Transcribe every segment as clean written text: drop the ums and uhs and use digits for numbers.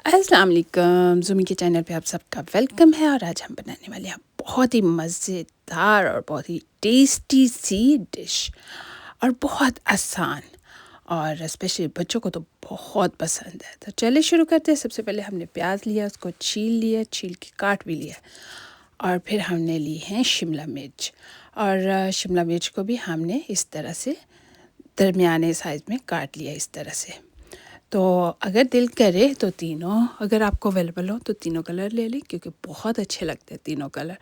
अस्सलाम वालेकुम, ज़ूमी के चैनल पे आप सबका वेलकम है। और आज हम बनाने वाले हैं बहुत ही मज़ेदार और बहुत ही टेस्टी सी डिश और बहुत आसान, और स्पेशली बच्चों को तो बहुत पसंद है। तो चलिए शुरू करते हैं। सबसे पहले हमने प्याज लिया, उसको छील लिया, छील के काट भी लिया, और फिर हमने ली हैं शिमला मिर्च, और शिमला मिर्च को भी हमने इस तरह से दरमियाने साइज़ में काट लिया इस तरह से। तो अगर दिल करे तो तीनों, अगर आपको अवेलेबल हो तो तीनों कलर ले लें, क्योंकि बहुत अच्छे लगते हैं तीनों कलर,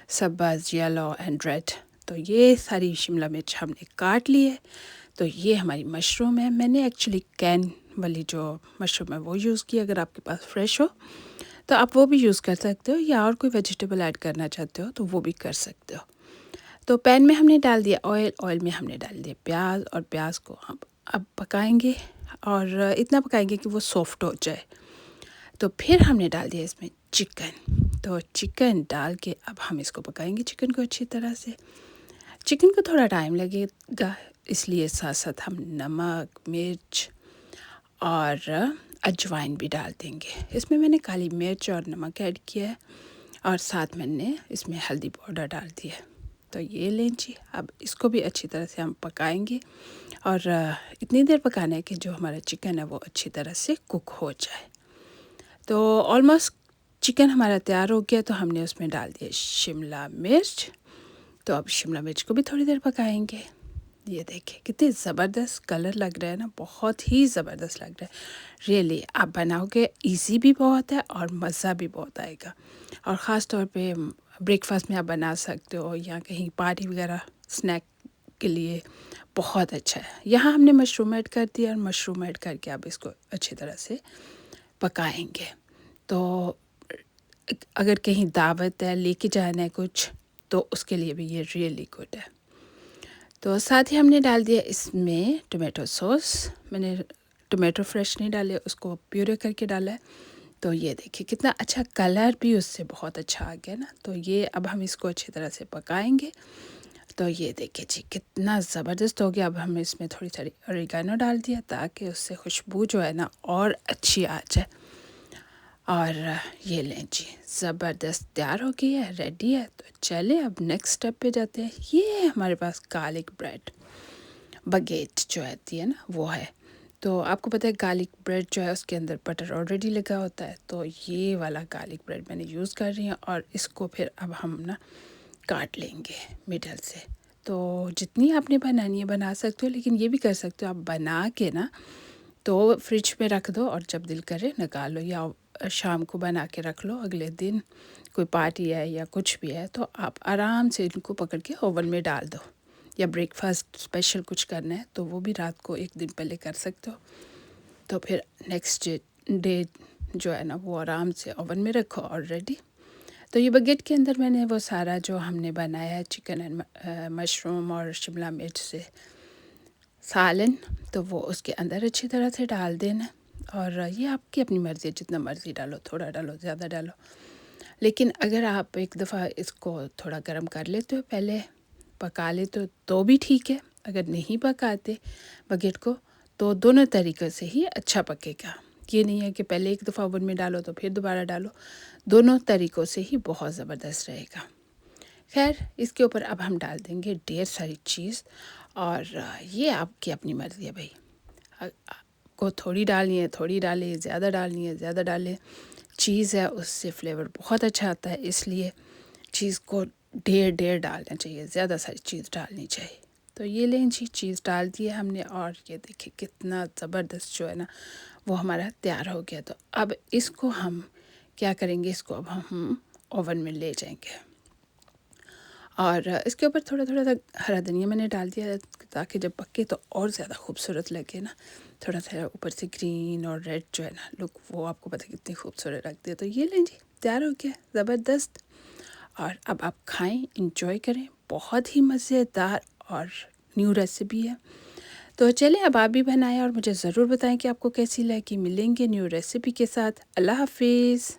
सब्ज़, येलो एंड रेड। तो ये सारी शिमला मिर्च हमने काट ली है। तो ये हमारी मशरूम है। मैंने एक्चुअली कैन वाली जो मशरूम है वो यूज़ की। अगर आपके पास फ्रेश हो तो आप वो भी यूज़ कर सकते हो, या और कोई वेजिटेबल ऐड करना चाहते हो तो वो भी कर सकते हो। तो पैन में हमने डाल दिया ऑयल, ऑयल में हमने डाल दिया प्याज, और प्याज को हम अब पकाएंगे, और इतना पकाएंगे कि वो सॉफ्ट हो जाए। तो फिर हमने डाल दिया इसमें चिकन। तो चिकन डाल के अब हम इसको पकाएंगे, चिकन को अच्छी तरह से। चिकन को थोड़ा टाइम लगेगा, इसलिए साथ साथ हम नमक, मिर्च और अजवाइन भी डाल देंगे। इसमें मैंने काली मिर्च और नमक ऐड किया है, और साथ मैंने इसमें हल्दी पाउडर डाल दिया है। तो ये लें जी। अब इसको भी अच्छी तरह से हम पकाएंगे, और इतनी देर पकाना है कि जो हमारा चिकन है वो अच्छी तरह से कुक हो जाए। तो ऑलमोस्ट चिकन हमारा तैयार हो गया। तो हमने उसमें डाल दिया शिमला मिर्च। तो अब शिमला मिर्च को भी थोड़ी देर पकाएंगे। ये देखिए कितनी ज़बरदस्त कलर लग रहा है ना, बहुत ही ज़बरदस्त लग रहा है। रियली आप बनाओगे, इजी भी बहुत है और मज़ा भी बहुत आएगा। और ख़ास तौर पे ब्रेकफास्ट में आप बना सकते हो, या कहीं पार्टी वगैरह स्नैक के लिए बहुत अच्छा है। यहाँ हमने मशरूम ऐड कर दिया, और मशरूम ऐड करके अब इसको अच्छी तरह से पकाएंगे। तो अगर कहीं दावत है, लेके जाना है कुछ, तो उसके लिए भी ये रियली गुड है। तो साथ ही हमने डाल दिया इसमें टोमेटो सॉस। मैंने टोमेटो फ्रेश नहीं डाले, उसको प्यूरे करके डाला है। तो ये देखिए कितना अच्छा कलर भी उससे बहुत अच्छा आ गया ना। तो ये अब हम इसको अच्छी तरह से पकाएंगे। तो ये देखिए जी कितना ज़बरदस्त हो गया। अब हमने इसमें थोड़ी थोड़ी ऑरिगेनो डाल दिया, ताकि उससे खुशबू जो है ना और अच्छी आ जाए। और ये लें जी, ज़बरदस्त तैयार हो गई है, रेडी है। तो चलिए अब नेक्स्ट स्टेप पे जाते हैं। ये हमारे पास गार्लिक ब्रेड बगेट जो आती है ना, वो है। तो आपको पता है गार्लिक ब्रेड जो है उसके अंदर बटर ऑलरेडी लगा होता है। तो ये वाला गार्लिक ब्रेड मैंने यूज़ कर रही हूँ, और इसको फिर अब हम ना काट लेंगे मिडल से। तो जितनी आपने बनानी है बना सकते हो, लेकिन ये भी कर सकते हो आप बना के ना तो फ्रिज में रख दो, और जब दिल करे निकाल लो, या शाम को बना के रख लो। अगले दिन कोई पार्टी है या कुछ भी है तो आप आराम से इनको पकड़ के ओवन में डाल दो। या ब्रेकफास्ट स्पेशल कुछ करना है तो वो भी रात को एक दिन पहले कर सकते हो। तो फिर नेक्स्ट डे जो है ना वो आराम से ओवन में रखो और रेडी। तो ये बकेट के अंदर मैंने वो सारा जो हमने बनाया है चिकन एंड मशरूम और शिमला मिर्च से सालन, तो वो उसके अंदर अच्छी तरह से डाल देना। और ये आपकी अपनी मर्ज़ी है, जितना मर्ज़ी डालो, थोड़ा डालो, ज़्यादा डालो। लेकिन अगर आप एक दफ़ा इसको थोड़ा गर्म कर लेते हो, पहले पका लेते हो तो भी ठीक है। अगर नहीं पकाते बकेट को तो दोनों तरीक़े से ही अच्छा पकेगा। ये नहीं है कि पहले एक दफ़ा ओवन में डालो तो फिर दोबारा डालो, दोनों तरीक़ों से ही बहुत ज़बरदस्त रहेगा। खैर इसके ऊपर अब हम डाल देंगे ढेर सारी चीज़, और ये आपकी अपनी मर्ज़ी है भाई। को थोड़ी डालनी है थोड़ी डालें, ज़्यादा डालनी है ज़्यादा डालें। चीज़ है उससे फ्लेवर बहुत अच्छा आता है, इसलिए चीज़ को ढेर ढेर डालना चाहिए, ज़्यादा सारी चीज़ डालनी चाहिए। तो ये लें जी, चीज़ डाल दी है हमने, और ये देखिए कितना ज़बरदस्त जो है ना वो हमारा तैयार हो गया। तो अब इसको हम क्या करेंगे, इसको अब हम ओवन में ले जाएंगे, और इसके ऊपर थोड़ा थोड़ा सा हरा धनिया मैंने डाल दिया, ताकि जब पके तो और ज़्यादा खूबसूरत लगे ना। थोड़ा सा ऊपर से ग्रीन और रेड जो है ना लुक, वो आपको पता है कितनी खूबसूरत लगती है। तो ये लें जी, तैयार हो गया ज़बरदस्त। और अब आप खाएं, इंजॉय करें, बहुत ही मज़ेदार और न्यू रेसिपी है। तो चलें अब आप भी बनाएं, और मुझे ज़रूर बताएं कि आपको कैसी लगी। मिलेंगे न्यू रेसिपी के साथ। अल्लाह हाफिज़।